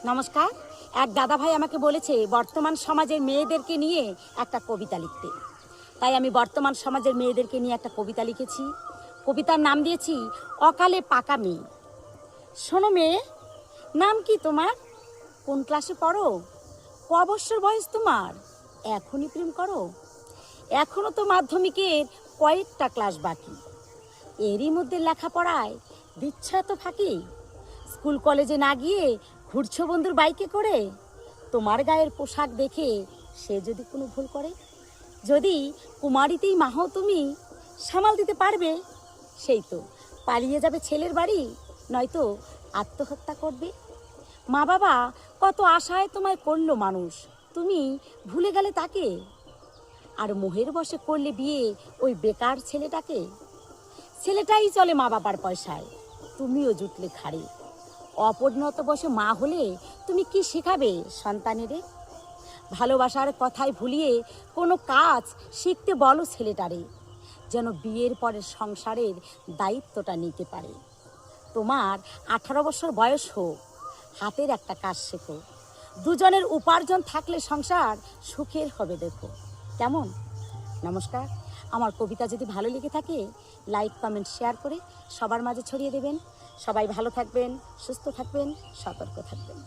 নমস্কার। এক দাদা ভাই আমাকে বলেছে বর্তমান সমাজের মেয়েদেরকে নিয়ে একটা কবিতা লিখতে। তাই আমি বর্তমান সমাজের মেয়েদেরকে নিয়ে একটা কবিতা লিখেছি। কবিতার নাম দিয়েছি অকালে পাকা মেয়ে। শোনো মেয়ে, নাম কি তোমার? কোন ক্লাসে পড়ো? ক বছর বয়স তোমার? এখনই প্রেম করো? এখনো তো মাধ্যমিকের কয়েকটা ক্লাস বাকি। এরই মধ্যে লেখাপড়ায় দিচ্ছ এত ফাঁকি। স্কুল কলেজে না গিয়ে ঘুরছো বন্ধুর বাইকে করে। তোমার গায়ের পোশাক দেখে সে যদি কোনো ভুল করে, যদি কুমারীতেই মা হও তুমি, সামাল দিতে পারবে? সেই তো পালিয়ে যাবে ছেলের বাড়ি, নয়তো আত্মহত্যা করবে। মা বাবা কত আশায় তোমায় করলো মানুষ, তুমি ভুলে গেলে তাকে। আর মোহের বশে করলে বিয়ে ওই বেকার ছেলেটাকে। ছেলেটাই চলে মা বাবার পয়সায়, তুমিও জুটলে খাড়ে। অপরিণত বসে মা হলে তুমি কি শেখাবে সন্তানেরে? ভালোবাসার কথায় ভুলিয়ে কোনো কাজ শিখতে বলো ছেলেটারে, যেন বিয়ের পরে সংসারের দায়িত্বটা নিতে পারে। তোমার 18 বছর বয়স হোক, হাতের একটা কাজ শেখো। দুজনের উপার্জন থাকলে সংসার সুখের হবে দেখো। কেমন? নমস্কার। আমার কবিতা যদি ভালো লেগে থাকে, লাইক কমেন্ট শেয়ার করে সবার মাঝে ছড়িয়ে দেবেন। সবাই ভালো থাকবেন, সুস্থ থাকবেন, সতর্ক থাকবেন।